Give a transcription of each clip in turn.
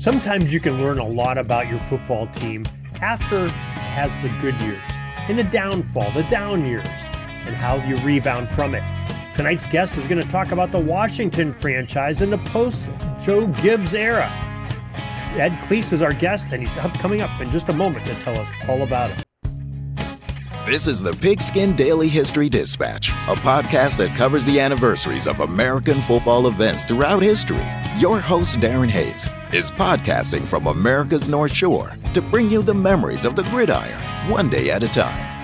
Sometimes you can learn a lot about your football team after it has the good years, in the downfall, the down years, and how you rebound from it. Tonight's guest is going to talk about the Washington franchise in the post-Gibbs era. Ed Cleese is our guest, and he's coming up in just a moment to tell us all about it. This is the Pigskin Daily History Dispatch, a podcast that covers the anniversaries of American football events throughout history. Your host, Darren Hayes, is podcasting from America's North Shore to bring you the memories of the gridiron, one day at a time.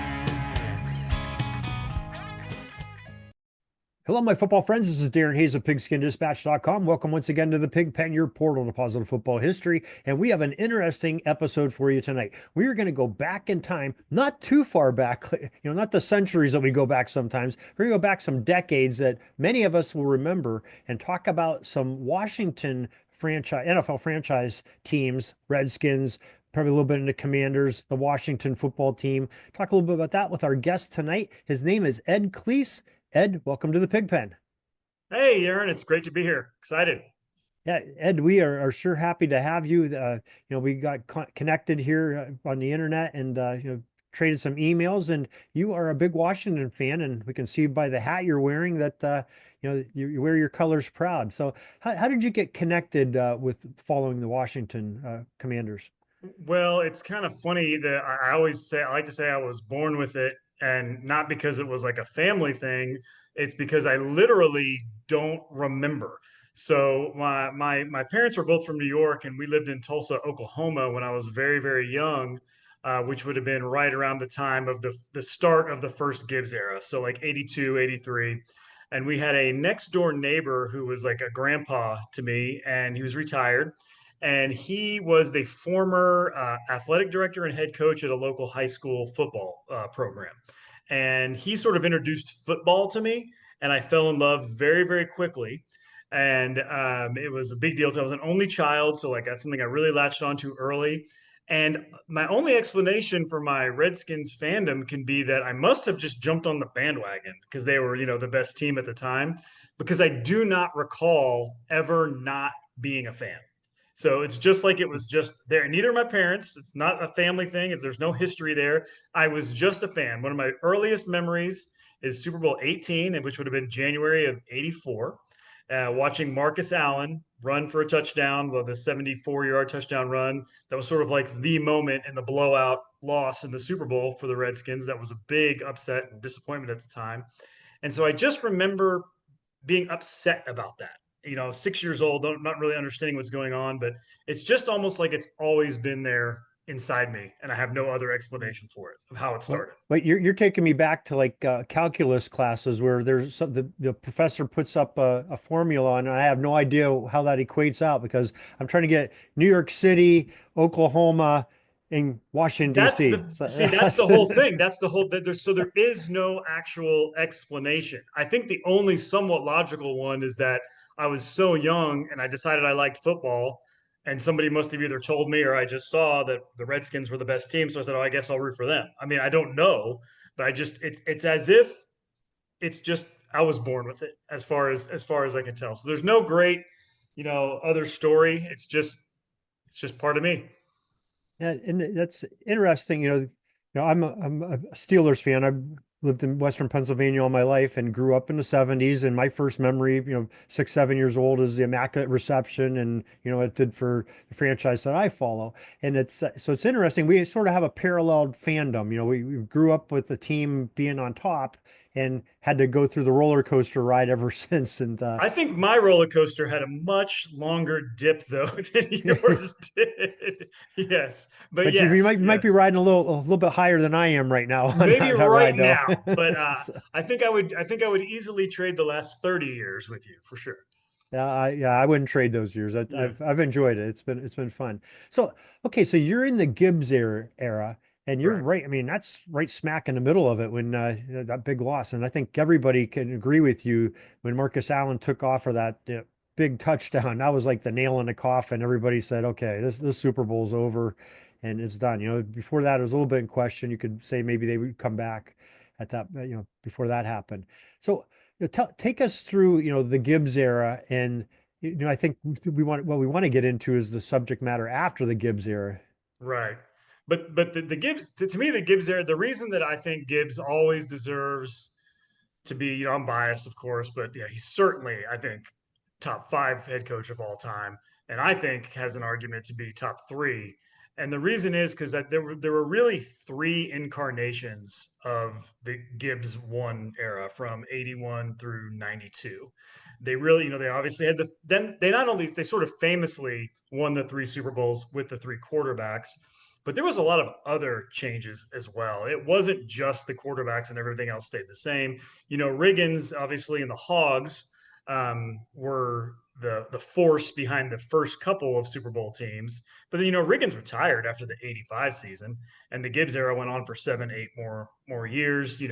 Hello, my football friends. This is Darren Hayes of PigskinDispatch.com. Welcome once again to the Pig Pen, your portal to positive football history. And we have an interesting episode for you tonight. We are going to go back in time, not too far back, not the centuries that we go back sometimes. We're going to go back some decades that many of us will remember and talk about some Washington NFL franchise teams, Redskins, probably a little bit into Commanders, the Washington football team. Talk a little bit about that with our guest tonight. His name is Ed Cleese. Ed, welcome to the Pig Pen. Hey, Aaron, it's great to be here. Excited. Yeah, Ed, we are sure happy to have you. We got connected here on the internet and, traded some emails, and you are a big Washington fan, and we can see by the hat you're wearing that, you wear your colors proud. So how did you get connected with following the Washington Commanders? Well, it's kind of funny that I like to say I was born with it, and not because it was like a family thing. It's because I literally don't remember. So my parents were both from New York, and we lived in Tulsa, Oklahoma when I was very, very young, which would have been right around the time of the start of the first Gibbs era. So like 82, 83. And we had a next door neighbor who was like a grandpa to me, and he was retired. And he was the former athletic director and head coach at a local high school football program. And he sort of introduced football to me, and I fell in love very, very quickly. And it was a big deal. I was an only child, so like that's something I really latched onto early. And my only explanation for my Redskins fandom can be that I must have just jumped on the bandwagon because they were, the best team at the time, because I do not recall ever not being a fan. So it's just like it was just there. Neither of my parents. It's not a family thing. There's no history there. I was just a fan. One of my earliest memories is Super Bowl 18, which would have been January of 84, watching Marcus Allen run for a touchdown, the 74-yard touchdown run. That was sort of like the moment in the blowout loss in the Super Bowl for the Redskins. That was a big upset and disappointment at the time. And so I just remember being upset about that. 6 years old, not really understanding what's going on, but it's just almost like it's always been there inside me, and I have no other explanation for it of how it started. But you're taking me back to like calculus classes where there's the professor puts up a formula, and I have no idea how that equates out because I'm trying to get New York City, Oklahoma, in Washington, D.C. That's the whole thing. That's the whole. So there is no actual explanation. I think the only somewhat logical one is that I was so young and I decided I liked football, and somebody must have either told me or I just saw that the Redskins were the best team. So I said, "Oh, I guess I'll root for them." I mean, I don't know, but it's as if it's just I was born with it as far as I can tell. So there's no great, other story. It's just part of me. Yeah, and that's interesting. I'm a Steelers fan. I've lived in Western Pennsylvania all my life and grew up in the 70s. And my first memory, 6, 7 years old, is the Immaculate Reception, and it did for the franchise that I follow. And it's interesting. We sort of have a paralleled fandom. We grew up with the team being on top and had to go through the roller coaster ride ever since. And I think my roller coaster had a much longer dip though than yours did. Yes, but yes, you might be riding a little bit higher than I am right now. Maybe right now, but I think I would easily trade the last 30 years with you for sure. Yeah, I wouldn't trade those years. I've enjoyed it. It's been fun. So okay, so you're in the Gibbs era. And you're right. I mean, that's right smack in the middle of it when that big loss. And I think everybody can agree with you when Marcus Allen took off for that big touchdown. That was like the nail in the coffin. Everybody said, okay, this Super Bowl's over and it's done. Before that, it was a little bit in question. You could say maybe they would come back at that, before that happened. So take us through, the Gibbs era and I think what we want to get into is the subject matter after the Gibbs era. Right. But the Gibbs to me the Gibbs era, the reason that I think Gibbs always deserves to be, I'm biased, of course, but yeah, he's certainly, I think, top five head coach of all time, and I think has an argument to be top three. And the reason is because there were really three incarnations of the Gibbs one era from 81 through 92. They really, they obviously had then they not only they sort of famously won the three Super Bowls with the three quarterbacks, but there was a lot of other changes as well. It wasn't just the quarterbacks and everything else stayed the same. Riggins, obviously, and the Hogs were the force behind the first couple of Super Bowl teams. But then, Riggins retired after the 85 season, and the Gibbs era went on for 7, 8 more years. They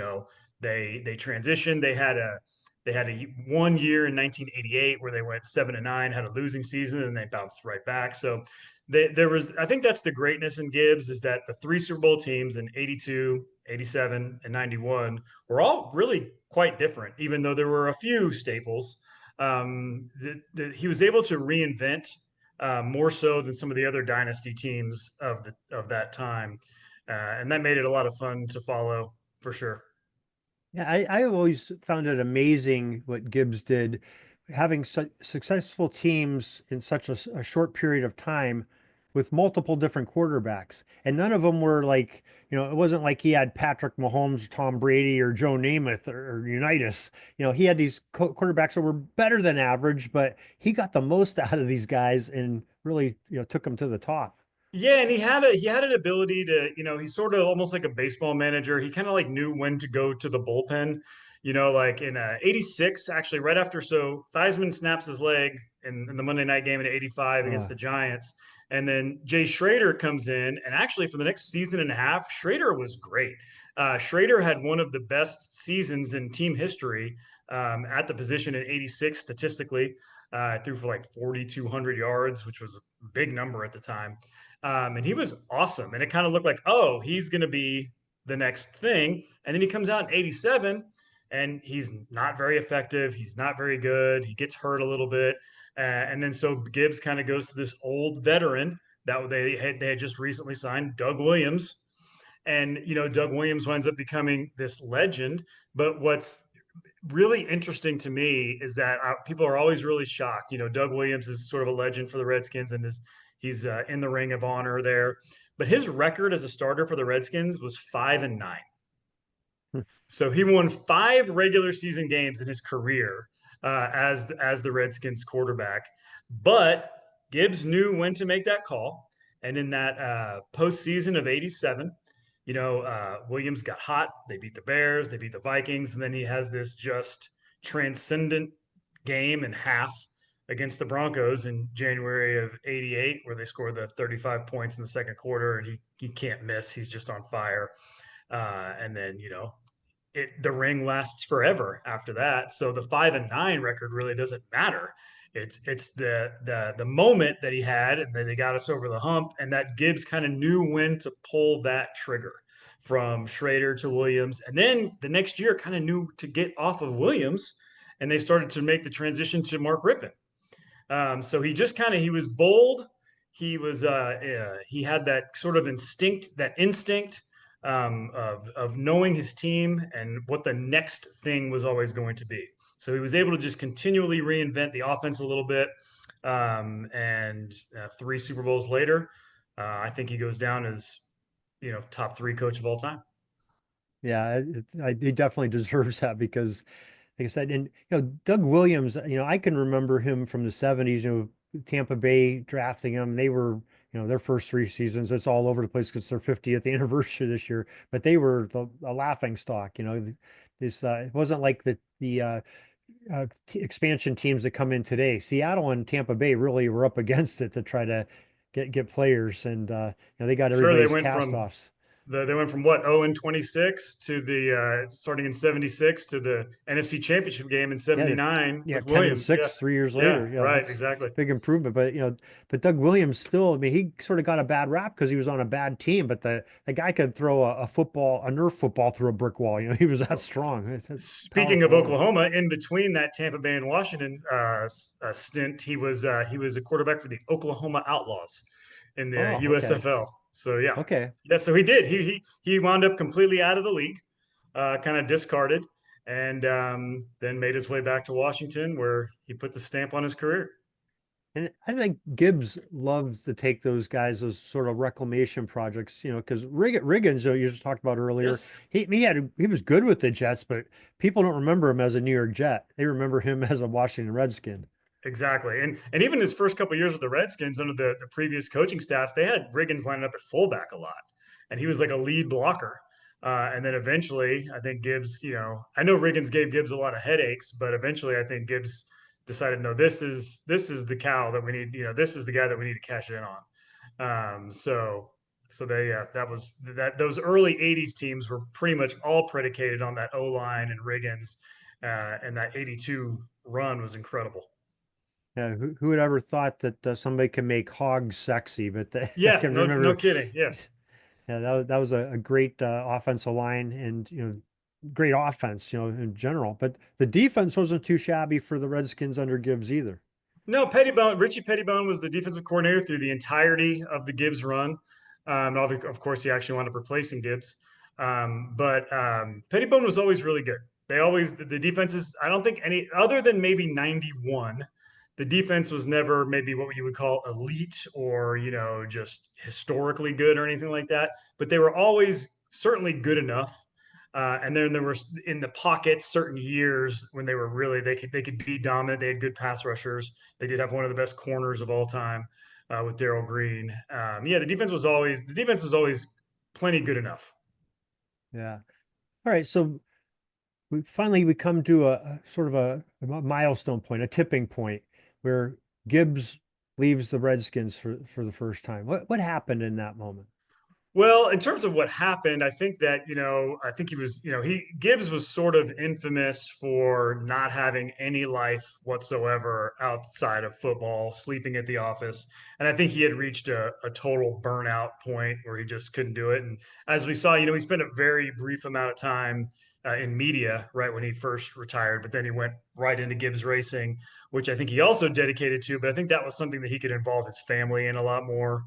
transitioned. They had a 1 year in 1988 where they went 7-9, had a losing season, and they bounced right back. So there was, I think that's the greatness in Gibbs, is that the three Super Bowl teams in 82, 87, and 91 were all really quite different, even though there were a few staples. He was able to reinvent more so than some of the other dynasty teams of that time, and that made it a lot of fun to follow for sure. Yeah, I always found it amazing what Gibbs did, having successful teams in such a short period of time with multiple different quarterbacks. And none of them were like, it wasn't like he had Patrick Mahomes, Tom Brady, or Joe Namath or Unitas. He had these quarterbacks that were better than average, but he got the most out of these guys and really, took them to the top. Yeah, and he had an ability to, he's sort of almost like a baseball manager. He kind of like knew when to go to the bullpen. Like in '86, actually, right after, so Theismann snaps his leg in the Monday night game in '85 against Uh, the Giants, and then Jay Schrader comes in, and actually for the next season and a half, Schrader was great. Schrader had one of the best seasons in team history at the position in '86 statistically. Threw for like 4,200 yards, which was a big number at the time. And he was awesome. And it kind of looked like, oh, he's going to be the next thing. And then he comes out in '87 and he's not very effective. He's not very good. He gets hurt a little bit. And then so Gibbs kind of goes to this old veteran that they had just recently signed, Doug Williams. And, Doug Williams winds up becoming this legend. But what's really interesting to me is that people are always really shocked. Doug Williams is sort of a legend for the Redskins and he's in the Ring of Honor there. But his record as a starter for the Redskins was 5-9. So he won 5 regular season games in his career as the Redskins quarterback. But Gibbs knew when to make that call. And in that postseason of '87, Williams got hot. They beat the Bears, they beat the Vikings, and then he has this just transcendent game and half against the Broncos in January of '88, where they scored the 35 points in the second quarter, and he can't miss. He's just on fire. And then the ring lasts forever after that. So the 5-9 record really doesn't matter. It's the moment that he had, and then they got us over the hump, and that Gibbs kind of knew when to pull that trigger from Schrader to Williams, and then the next year kind of knew to get off of Williams, and they started to make the transition to Mark Rippon. So he was bold. He had that sort of instinct of knowing his team and what the next thing was always going to be. So he was able to just continually reinvent the offense a little bit. And 3 Super Bowls later, I think he goes down as top 3 coach of all time. Yeah, he definitely deserves that because, like I said, and Doug Williams, I can remember him from the '70s. Tampa Bay drafting him. They were, their first 3 seasons. It's all over the place because it's their 50th anniversary this year. But they were a laughing stock. This it wasn't like the expansion teams that come in today. Seattle and Tampa Bay really were up against it to try to get players, and they got Sure, they everybody's went cast from offs. They went from what 0-26 to the starting in '76 to the NFC Championship game in Yeah, '79 yeah, with 10 and Williams. Yeah, 6 3 years yeah, later. Yeah, right, that's exactly. big improvement. But but Doug Williams still, I mean, he sort of got a bad rap because he was on a bad team, but the guy could throw a football, a Nerf football through a brick wall. He was that strong. It's a Speaking of powerful arm. Oklahoma, in between that Tampa Bay and Washington stint, he was a quarterback for the Oklahoma Outlaws in the Oh, okay. USFL. So yeah, Okay. yeah. So he did. He wound up completely out of the league, kind of discarded, and then made his way back to Washington, where he put the stamp on his career. And I think Gibbs loves to take those guys, those sort of reclamation projects, because Riggins, you just talked about earlier, Yes, he was good with the Jets, but people don't remember him as a New York Jet. They remember him as a Washington Redskin. exactly. And even his first couple years with the Redskins under the previous coaching staffs, they had Riggins lining up at fullback a lot, and he was like a lead blocker. And then eventually, I think Gibbs, I know Riggins gave Gibbs a lot of headaches, but eventually, I think Gibbs decided, no, this is the cow that we need. This is the guy that we need to cash in on. So they that was that those early '80s teams were pretty much all predicated on that O line and Riggins, and that '82 run was incredible. Yeah, who would ever thought that somebody can make hogs sexy? But I Yeah, can no remember, kidding. Yes. yeah, that was a great offensive line and great offense, in general. But the defense wasn't too shabby for the Redskins under Gibbs either. No, Richie Pettibone was the defensive coordinator through the entirety of the Gibbs run. Of course, he actually wound up replacing Gibbs. But Pettibone was always really good. The defenses, I don't think any, other than maybe 91, the defense was never maybe what you would call elite or, just historically good or anything like that. But they were always certainly good enough. And then there were in the pockets certain years when they were really they could be dominant. They had good pass rushers. They did have one of the best corners of all time with Daryl Green. Yeah, the defense was always plenty good enough. Yeah. All right. So we come to a sort of a milestone point, a tipping point where Gibbs leaves the Redskins for the first time. What happened in that moment? Well, in terms of what happened, I think that, I think he was, Gibbs was sort of infamous for not having any life whatsoever outside of football, sleeping at the office. And I think he had reached a total burnout point where he just couldn't do it. And as we saw, he spent a very brief amount of time in media right when he first retired, but then he went right into Gibbs Racing, which I think he also dedicated to. But I think that was something that he could involve his family in a lot more.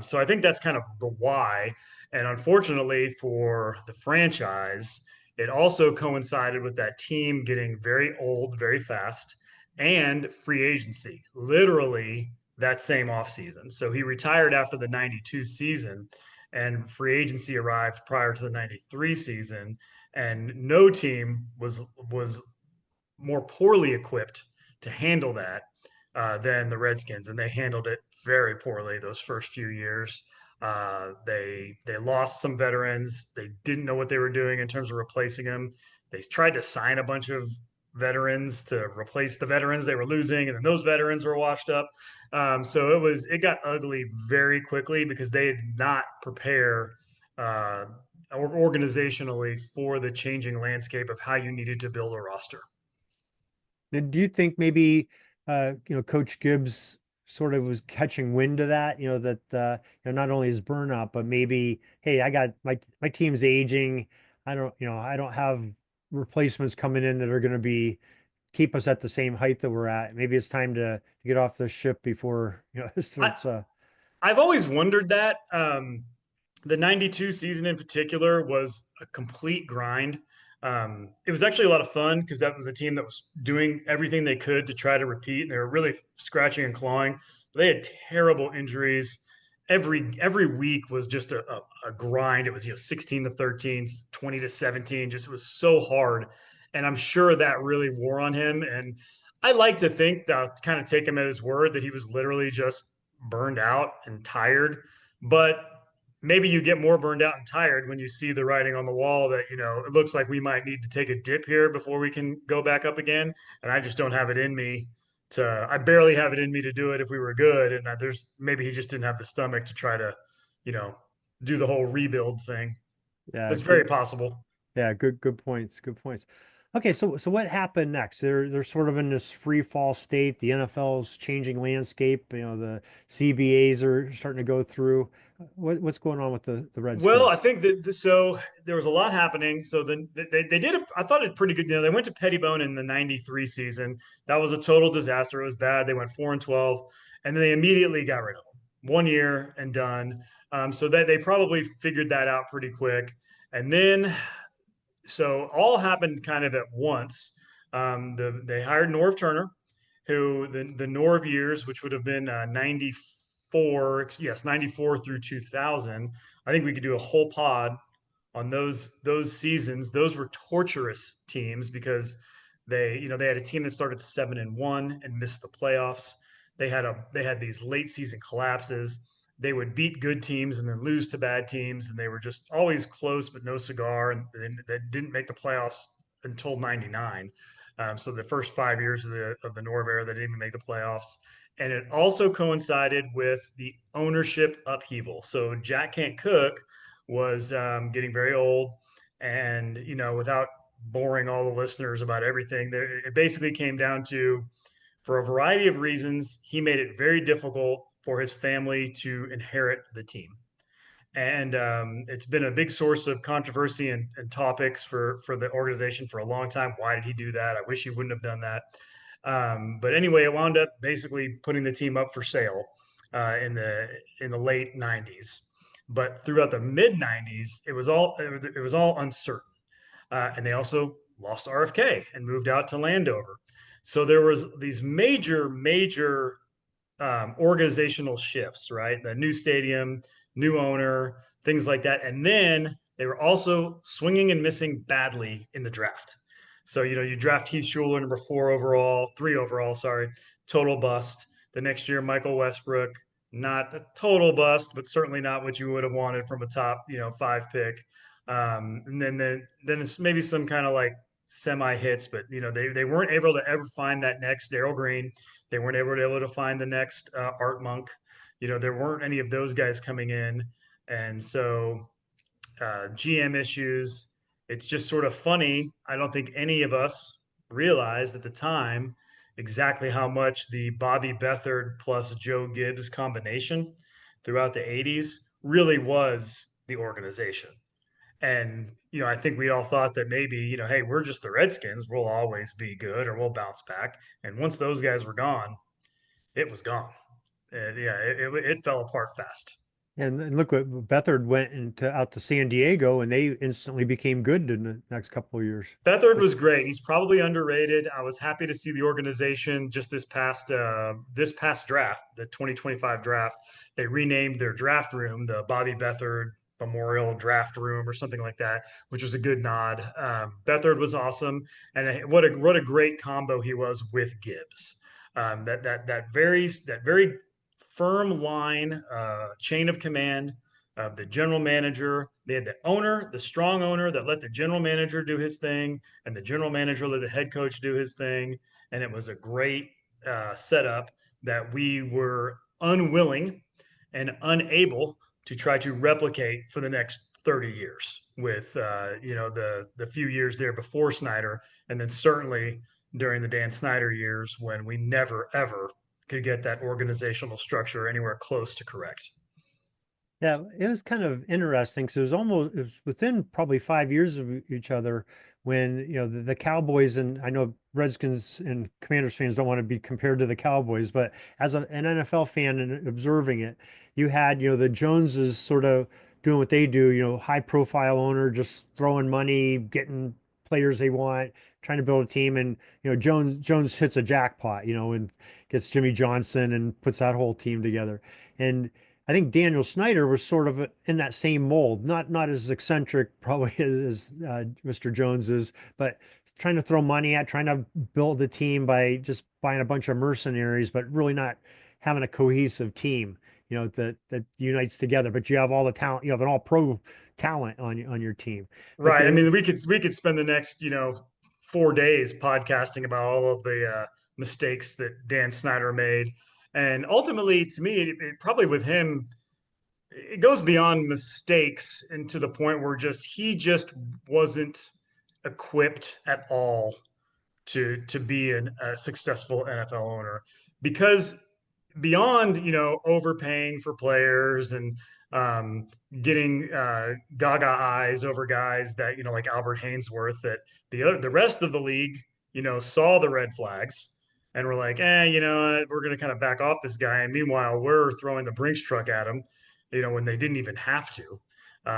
So I think that's kind of the why. And unfortunately for the franchise, it also coincided with that team getting very old very fast and free agency, literally that same offseason. So he retired after the 92 season, and free agency arrived prior to the 93 season. And no team was more poorly equipped to handle that than the Redskins, and they handled it very poorly those first few years. They lost some veterans. They didn't know what they were doing in terms of replacing them. They tried to sign a bunch of veterans to replace the veterans they were losing, and then those veterans were washed up. So it got ugly very quickly because they did not prepare uh, organizationally for the changing landscape of how you needed to build a roster. Now, do you think maybe Coach Gibbs sort of was catching wind of that, that not only his burnout, but maybe, hey, I got my team's aging. I don't have replacements coming in that are going to be keep us at the same height that we're at. Maybe it's time to get off the ship before it I, starts. I've always wondered that. The 92 season in particular was a complete grind. It was actually a lot of fun because that was a team that was doing everything they could to try to repeat, and they were really scratching and clawing. But they had terrible injuries. Every week was just a grind. It was 16 to 13, 20 to 17. Just it was so hard, and I'm sure that really wore on him. And I like to think that kind of take him at his word that he was literally just burned out and tired. But maybe you get more burned out and tired when you see the writing on the wall that, it looks like we might need to take a dip here before we can go back up again. And I just don't have it in me I barely have it in me to do it if we were good. And there's maybe he just didn't have the stomach to try to, you know, do the whole rebuild thing. Yeah, That's very possible. yeah, good points. Good points. Okay, so what happened next? They're sort of in this free fall state. The NFL's changing landscape. The CBAs are starting to go through. What's going on with the Well, I Redskins? think that so there was a lot happening. So then they did I thought it pretty good. They went to Pettibone in the '93 season. That was a total disaster. It was bad. They went 4-12, and then they immediately got rid of them. 1 year and done. So that they probably figured that out pretty quick. And then so all happened kind of at once. They hired Norv Turner, who the Norv years, which would have been 94, yes, 94 through 2000. I think we could do a whole pod on those seasons. Those were torturous teams because they had a team that started 7-1 and missed the playoffs. They had these late season collapses. They would beat good teams and then lose to bad teams, and they were just always close but no cigar, and they didn't make the playoffs until '99. So the first 5 years of the Norv era, they didn't even make the playoffs. And it also coincided with the ownership upheaval. So Jack Can't Cook was getting very old, and without boring all the listeners about everything, it basically came down to, for a variety of reasons, he made it very difficult for his family to inherit the team. And it's been a big source of controversy and topics for the organization for a long time. Why did he do that? I wish he wouldn't have done that. But anyway, it wound up basically putting the team up for sale in the late '90s. But throughout the mid '90s, it was all uncertain, and they also lost RFK and moved out to Landover. So there was these major organizational shifts, right? The new stadium, new owner, things like that. And then they were also swinging and missing badly in the draft. So, you draft Heath Schuler number 3 overall, sorry, total bust. The next year, Michael Westbrook, not a total bust, but certainly not what you would have wanted from a top, 5 pick. And then it's maybe some kind of like semi hits, but they weren't able to ever find that next Daryl Green. They weren't able to find the next Art Monk. There weren't any of those guys coming in, and so GM issues. It's just sort of funny. I don't think any of us realized at the time exactly how much the Bobby Beathard plus Joe Gibbs combination throughout the '80s really was the organization. And, I think we all thought that maybe, hey, we're just the Redskins. We'll always be good or we'll bounce back. And once those guys were gone, it was gone. And yeah, it fell apart fast. And look what Bethard went out to San Diego, and they instantly became good in the next couple of years. Beathard was great. He's probably underrated. I was happy to see the organization just this past draft, the 2025 draft. They renamed their draft room the Bobby Beathard Memorial Draft Room or something like that, which was a good nod. Beathard was awesome, and what a great combo he was with Gibbs. That very firm line, chain of command of the general manager. They had the owner, the strong owner that let the general manager do his thing, and the general manager let the head coach do his thing. And it was a great setup that we were unwilling and unable to try to replicate for the next 30 years with the few years there before Snyder, and then certainly during the Dan Snyder years when we never ever could get that organizational structure anywhere close to correct. Yeah, it was kind of interesting because it was within probably 5 years of each other when, the Cowboys, and I know Redskins and Commanders fans don't want to be compared to the Cowboys, but as an NFL fan and observing it, you had, the Joneses sort of doing what they do, high profile owner, just throwing money, getting players they want, trying to build a team. And, Jones hits a jackpot, and gets Jimmy Johnson and puts that whole team together. And I think Daniel Snyder was sort of in that same mold, not as eccentric probably as Mr. Jones is, but trying to throw money at, trying to build a team by just buying a bunch of mercenaries, but really not having a cohesive team, that unites together. But you have all the talent, you have an all pro talent on your team. But Right. I mean, we could spend the next 4 days podcasting about all of the mistakes that Dan Snyder made, and ultimately, to me, it probably with him, it goes beyond mistakes and to the point where he just wasn't equipped at all to be a successful NFL owner because beyond overpaying for players and um, getting gaga eyes over guys that like Albert Hainsworth, that the rest of the league saw the red flags and were like, we're going to kind of back off this guy, and meanwhile we're throwing the Brinks truck at him, when they didn't even have to,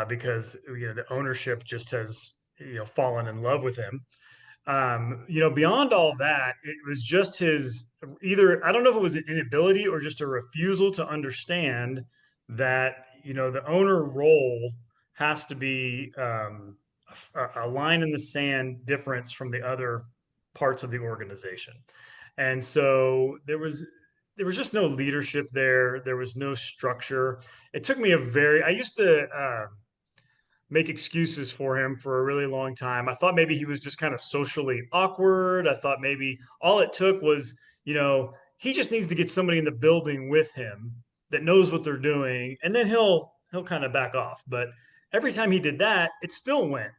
because the ownership just has fallen in love with him. Beyond all that, it was just his either, I don't know if it was an inability or just a refusal to understand that, the owner role has to be a line in the sand difference from the other parts of the organization. And so there was just no leadership there. There was no structure. It took me I used to, make excuses for him for a really long time. I thought maybe he was just kind of socially awkward. I thought maybe all it took was, he just needs to get somebody in the building with him that knows what they're doing, and then he'll kind of back off. But every time he did that, it still went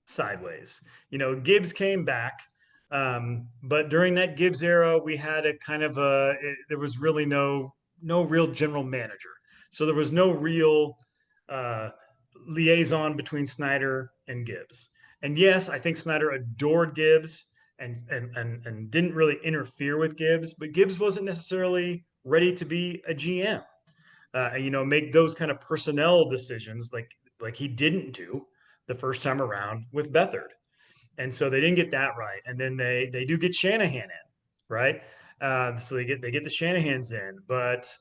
sideways. Gibbs came back. But during that Gibbs era, we had a kind of there was really no real general manager. So there was no real uh, liaison between Snyder and Gibbs. And yes, I think Snyder adored Gibbs and didn't really interfere with Gibbs, but Gibbs wasn't necessarily ready to be a GM. Make those kind of personnel decisions like he didn't do the first time around with Beathard. And so they didn't get that right. And then they do get Shanahan in, right? So they get the Shanahans in, but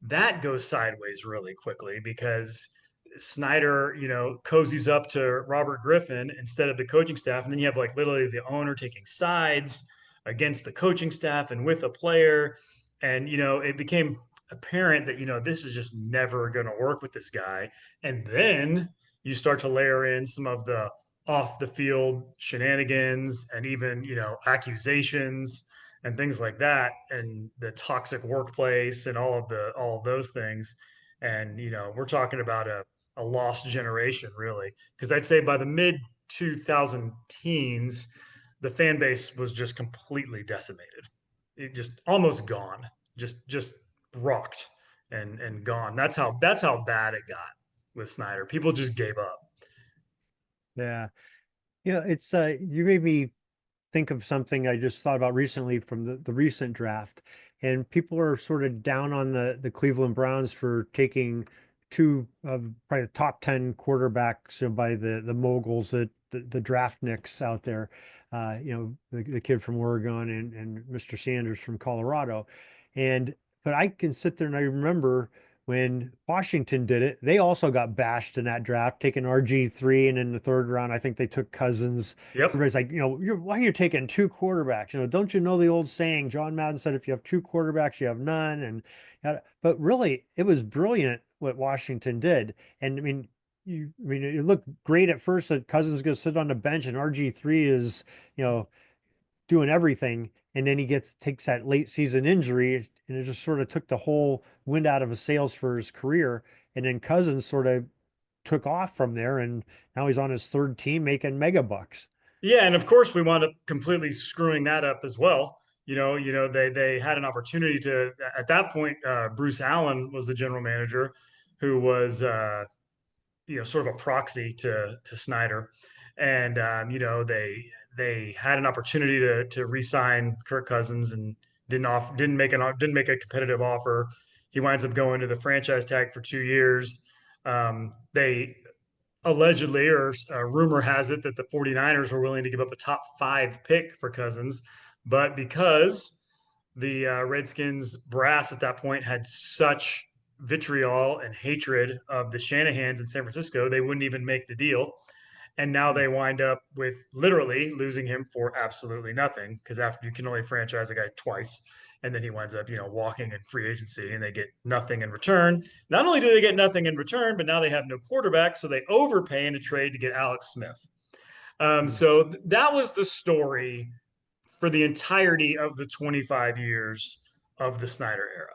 that goes sideways really quickly because Snyder, cozies up to Robert Griffin instead of the coaching staff. And then you have like literally the owner taking sides against the coaching staff and with a player. And, it became apparent that, this is just never going to work with this guy. And then you start to layer in some of the off the field shenanigans and even, accusations and things like that, and the toxic workplace and all of those things. And, we're talking about a lost generation, really, because I'd say by the mid 2000 teens, the fan base was just completely decimated. It just almost gone, just rocked and gone. That's how bad it got with Snyder. People just gave up. Yeah. It's you made me think of something I just thought about recently from the recent draft. And people are sort of down on the Cleveland Browns for taking two of probably the top 10 quarterbacks, by the moguls, the draftniks out there, the kid from Oregon and Mr. Sanders from Colorado. But I can sit there and I remember when Washington did it, they also got bashed in that draft, taking RG3, and in the third round, I think they took Cousins. Yep. Everybody's like, why are you taking two quarterbacks? Don't you know the old saying? John Madden said, if you have two quarterbacks, you have none. But really, it was brilliant what Washington did. And it looked great at first that Cousins is going to sit on the bench and RG3 is, doing everything. And then he takes that late season injury, and it just sort of took the whole wind out of his sails for his career. And then Cousins sort of took off from there, and now he's on his third team making mega bucks. Yeah, and of course we wound up completely screwing that up as well. They had an opportunity to at that point. Bruce Allen was the general manager, who was sort of a proxy to Snyder, and they had an opportunity to re-sign Kirk Cousins and didn't make a competitive offer. He winds up going to the franchise tag for 2 years. They allegedly, or rumor has it, that the 49ers were willing to give up a top 5 pick for Cousins, but because the Redskins brass at that point had such vitriol and hatred of the Shanahans in San Francisco, they wouldn't even make the deal. And now they wind up with literally losing him for absolutely nothing, because after you can only franchise a guy twice, and then he winds up, walking in free agency, and they get nothing in return. Not only do they get nothing in return, but now they have no quarterback, so they overpay in a trade to get Alex Smith. So that was the story for the entirety of the 25 years of the Snyder era.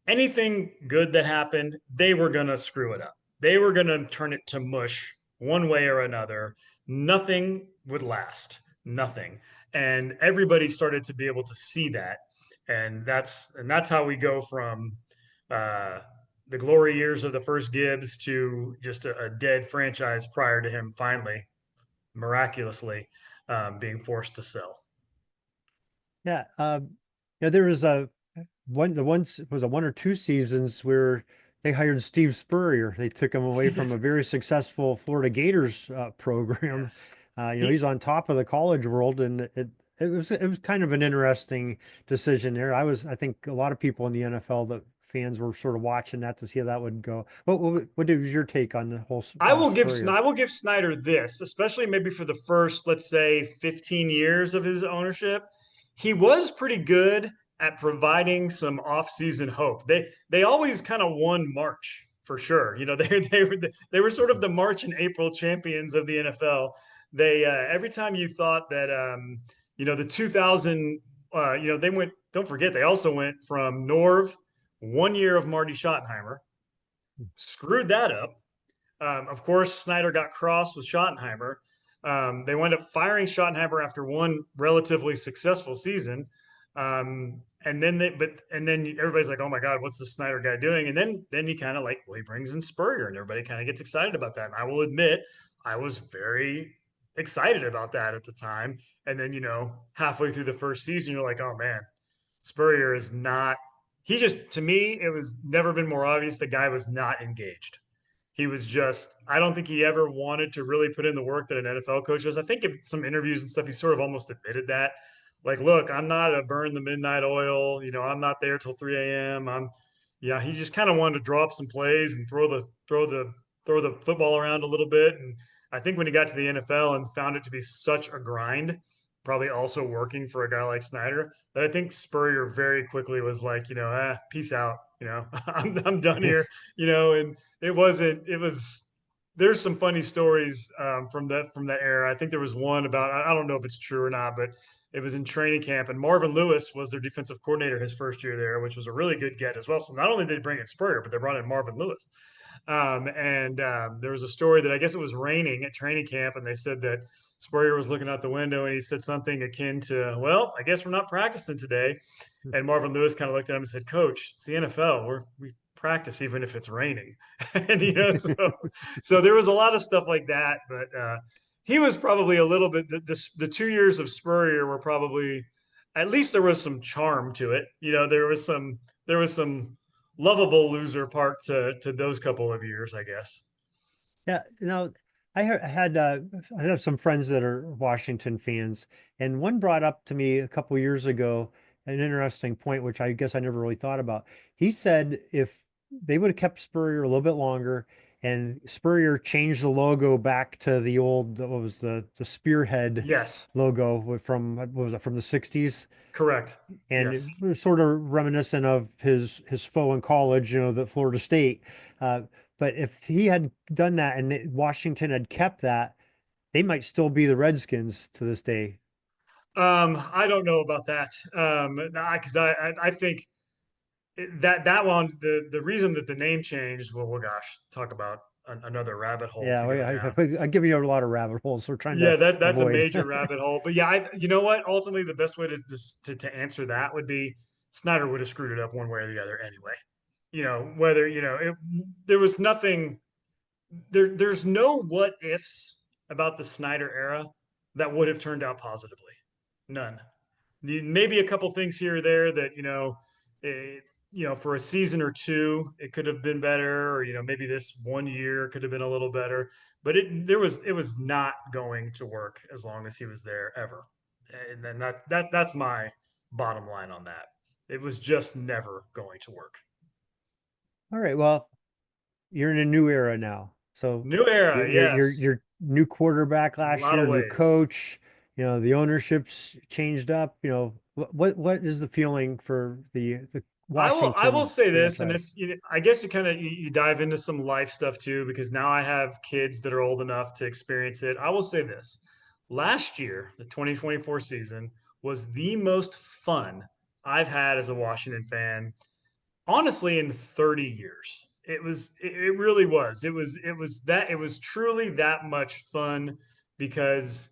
anything good that happened, they were going to screw it up. They were going to turn it to mush one way or another. Nothing would last. Nothing. And everybody started to be able to see that. And that's how we go from uh, the glory years of the first Gibbs to just a dead franchise prior to him finally miraculously being forced to sell. Yeah. There was the once was a 1 or 2 seasons where they hired Steve Spurrier. They took him away from a very successful Florida Gators program. Yes. He's He on top of the college world, and it was kind of an interesting decision there. I think a lot of people in the NFL, the fans, were sort of watching that to see how that would go. What was your take on the whole Spurrier? I will give Snyder this, especially maybe for the first, let's say, 15 years of his ownership. He was pretty good at providing some off-season hope. They always kind of won March for sure. You know, they were sort of the March and April champions of the NFL. They every time you thought that the 2000 they went. Don't forget they also went from Norv 1 year of Marty Schottenheimer, screwed that up. Of course, Snyder got cross with Schottenheimer. They wound up firing Schottenheimer after one relatively successful season. And then everybody's like, "Oh my God, what's this Snyder guy doing?" And then he kind of like, well, he brings in Spurrier, and everybody kind of gets excited about that. And I will admit, I was very excited about that at the time. And then halfway through the first season, you're like, "Oh man, Spurrier is not." He just, to me, it was never been more obvious the guy was not engaged. He was just, I don't think he ever wanted to really put in the work that an NFL coach does. I think in some interviews and stuff, he sort of almost admitted that. Like, look, I'm not a burn the midnight oil. I'm not there till 3 a.m. Yeah, he just kind of wanted to draw up some plays and throw the football around a little bit. And I think when he got to the NFL and found it to be such a grind, probably also working for a guy like Snyder, that I think Spurrier very quickly was like, peace out. I'm done here. And it was there's some funny stories from that era. I think there was one about, I don't know if it's true or not, but it was in training camp, and Marvin Lewis was their defensive coordinator his first year there, which was a really good get as well. So not only did they bring in Spurrier, but they brought in Marvin Lewis. And there was a story that I guess it was raining at training camp, and they said that Spurrier was looking out the window and he said something akin to, "Well, I guess we're not practicing today." And Marvin Lewis kind of looked at him and said, "Coach, it's the NFL. We practice even if it's raining." And so there was a lot of stuff like that. But he was probably a little bit the 2 years of Spurrier were probably, at least there was some charm to it. There was some lovable loser part to those couple of years, I guess. Yeah, I have some friends that are Washington fans, and one brought up to me a couple years ago an interesting point, which I guess I never really thought about. He said if they would have kept Spurrier a little bit longer and Spurrier changed the logo back to the old, what was the spearhead Yes, logo from, what was it, from the 60s? correct. And it Yes. was sort of reminiscent of his foe in college, the Florida State. Uh, but if he had done that and Washington had kept that, they might still be the Redskins to this day. I don't know about that. Because I think that one, the reason that the name changed. Well, gosh, talk about another rabbit hole Yeah, to go down. I give you a lot of rabbit holes we're trying to Yeah, that's a avoid. major rabbit hole. But yeah, you know what? Ultimately, the best way to just to answer that would be Snyder would have screwed it up one way or the other anyway. Whether there was nothing there's no what ifs about the Snyder era that would have turned out positively. None. Maybe a couple things here or there that for a season or two it could have been better, or maybe this 1 year could have been a little better. But it was not going to work as long as he was there ever. And then that's my bottom line on that. It was just never going to work. All right, well, you're in a new era now. So New era, yes, you're new quarterback in a last lot year, of new ways. coach. The ownership's changed up. What is the feeling for the I will Washington say this, and franchise? it's I guess you kind of you dive into some life stuff too, because now I have kids that are old enough to experience it. I will say this: last year, the 2024 season was the most fun I've had as a Washington fan honestly in 30 years. It really was. It was truly that much fun because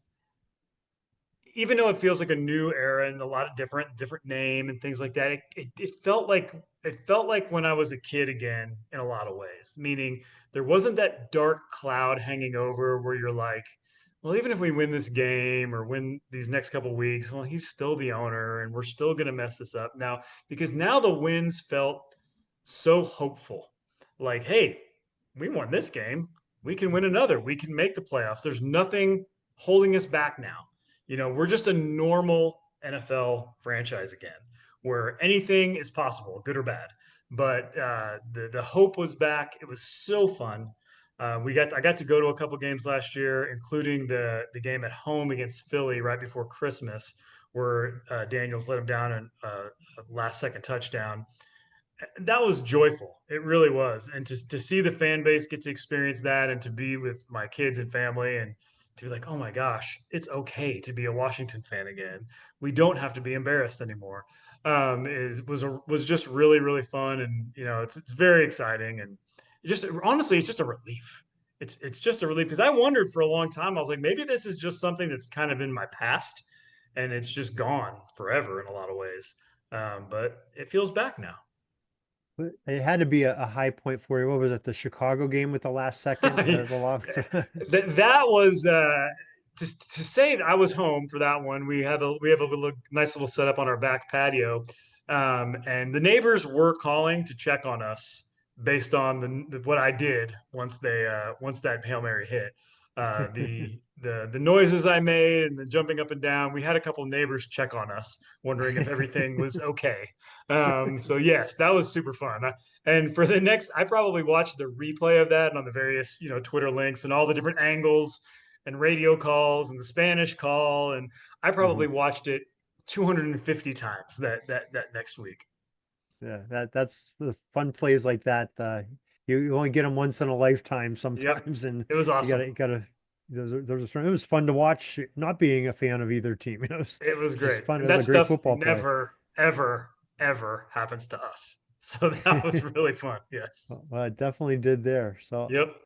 even though it feels like a new era and a lot of different name and things like that, it felt like when I was a kid again in a lot of ways. Meaning there wasn't that dark cloud hanging over where you're like, well, even if we win this game or win these next couple weeks, well, he's still the owner and we're still going to mess this up now because now the wins felt so hopeful. Like, hey, we won this game. We can win another. We can make the playoffs. There's nothing holding us back now. We're just a normal NFL franchise again, where anything is possible, good or bad. But the hope was back. It was so fun. I got to go to a couple games last year, including the game at home against Philly right before Christmas, where Daniels let him down in a last second touchdown. That was joyful. It really was. And to see the fan base get to experience that and to be with my kids and family and to be like, oh my gosh, it's okay to be a Washington fan again. We don't have to be embarrassed anymore. Was just really, really fun. And, it's very exciting. And just honestly, it's just a relief. It's just a relief because I wondered for a long time. I was like, maybe this is just something that's kind of in my past and it's just gone forever in a lot of ways. But it feels back now. But it had to be a high point for you. What was it? The Chicago game with the last second, the long. That was just to say that I was home for that one. We have a nice little setup on our back patio, and the neighbors were calling to check on us based on what I did once that Hail Mary hit. The noises I made and the jumping up and down. We had a couple of neighbors check on us, wondering if everything was okay. So yes, that was super fun. And for the next, I probably watched the replay of that and on the various, Twitter links and all the different angles and radio calls and the Spanish call. And I probably Mhm. watched it 250 times that next week. Yeah, that's the fun plays like that. You only get them once in a lifetime Yep. sometimes, and It was awesome. you gotta. It was fun to watch. Not being a fan of either team, It was it's just great. fun. And It was that a great stuff football play. never, ever, ever happens to us. So that was really fun. Yes. Well, it definitely did there. So, Yep.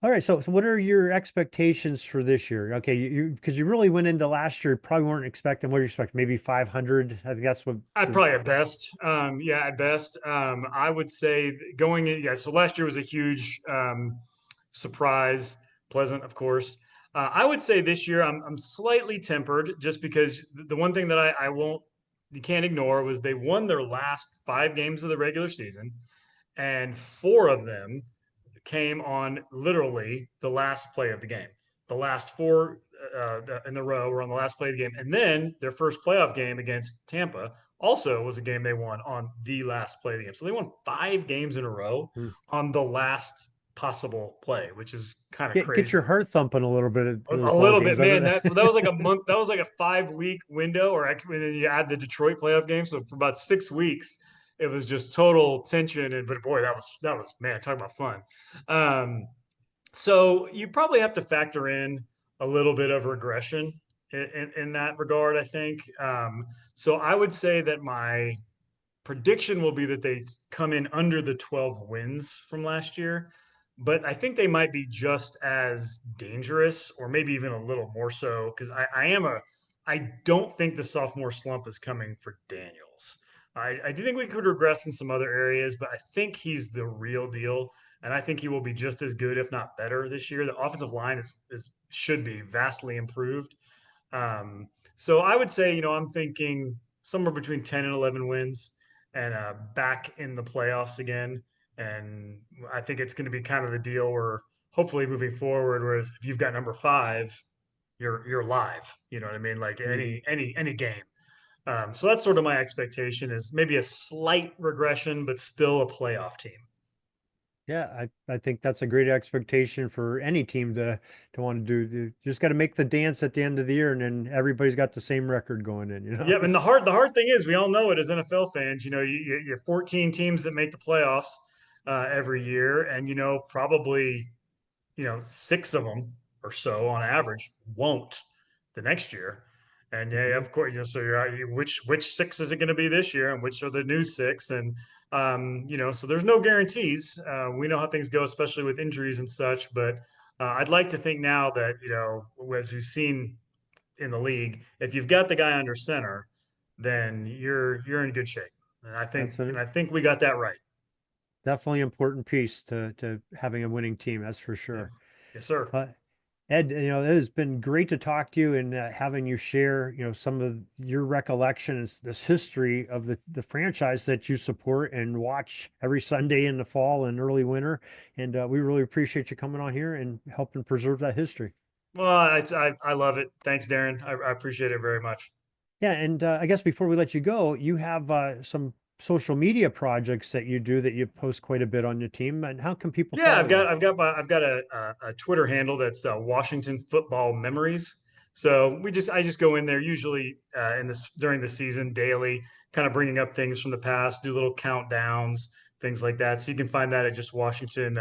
all right. So what are your expectations for this year? Okay, because you really went into last year, probably weren't expecting. What do you expect? Maybe 500. I think that's what. I probably at best. Yeah, at best. I would say going in, yeah. So last year was a huge surprise, pleasant, of course. I would say this year I'm slightly tempered just because the one thing that I won't you can't ignore was they won their last 5 games of the regular season, and 4 of them came on literally the last play of the game. The last four in the row were on the last play of the game. And then their first playoff game against Tampa also was a game they won on the last play of the game. So they won 5 games in a row Hmm. on the last possible play, which is kind of Get your crazy. heart thumping a little bit at those A ball little games, bit, man. doesn't That was like a it? month. That was like a 5 week window, or and then you add the Detroit playoff game. So for about 6 weeks, it was just total tension. And but boy, that was man, talk about fun. Um, so you probably have to factor in a little bit of regression in that regard, I think. So I would say that my prediction will be that they come in under the 12 wins from last year, but I think they might be just as dangerous or maybe even a little more so because I don't think the sophomore slump is coming for Daniels. I do think we could regress in some other areas, but I think he's the real deal. And I think he will be just as good, if not better, this year. The offensive line is should be vastly improved. So I would say, I'm thinking somewhere between 10 and 11 wins and back in the playoffs again. And I think it's going to be kind of the deal where hopefully moving forward, whereas if you've got number 5, you're live. You know what I mean? Like Mhm. any game. So that's sort of my expectation is maybe a slight regression, but still a playoff team. Yeah, I think that's a great expectation for any team to want to do. Just got to make the dance at the end of the year, and then everybody's got the same record going in. Yep, and the hard thing is we all know it as NFL fans. You have 14 teams that make the playoffs every year, and probably 6 of them or so on average won't the next year. And yeah, of course, so which six is it going to be this year, and which are the new six, and so there's no guarantees. We know how things go, especially with injuries and such. But I'd like to think now that as we've seen in the league, if you've got the guy under center, then you're in good shape. And I think we got that right. Definitely important piece to having a winning team. That's for sure. Yeah. Yes, sir. Ed, it has been great to talk to you and having you share, some of your recollections, this history of the franchise that you support and watch every Sunday in the fall and early winter. And we really appreciate you coming on here and helping preserve that history. Well, I love it. Thanks, Darren. I appreciate it very much. Yeah, and I guess before we let you go, you have some social media projects that you do that you post quite a bit on your team. And how can people? Yeah, follow you? I've got a Twitter handle that's Washington Football Memories. So I just go in there usually in this during the season daily, kind of bringing up things from the past, do little countdowns, things like that. So you can find that at just Washington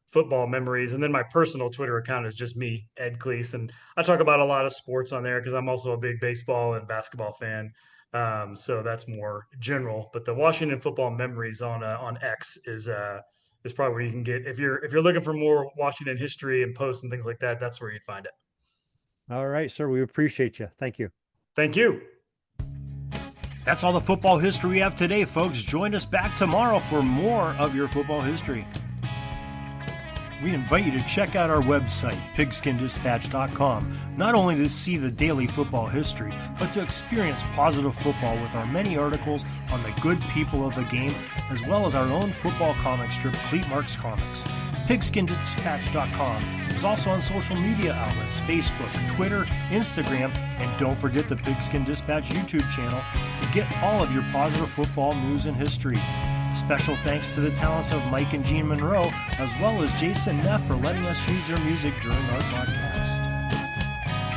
Football Memories. And then my personal Twitter account is just me, Ed Cleese, and I talk about a lot of sports on there because I'm also a big baseball and basketball fan. So that's more general. But the Washington Football Memories on X is probably where you can get if you're looking for more Washington history and posts and things like that. That's where you'd find it. All right, sir. We appreciate you. Thank you. Thank you. That's all the football history we have today, folks. Join us back tomorrow for more of your football history. We invite you to check out our website, pigskindispatch.com, not only to see the daily football history, but to experience positive football with our many articles on the good people of the game, as well as our own football comic strip, Cleat Marks Comics. Pigskindispatch.com is also on social media outlets, Facebook, Twitter, Instagram, and don't forget the Pigskin Dispatch YouTube channel to get all of your positive football news and history. Special thanks to the talents of Mike and Gene Monroe, as well as Jason Neff for letting us use their music during our podcast.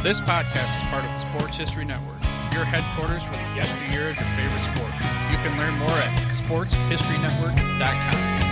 This podcast is part of the Sports History Network, your headquarters for the yesteryear of your favorite sport. You can learn more at sportshistorynetwork.com.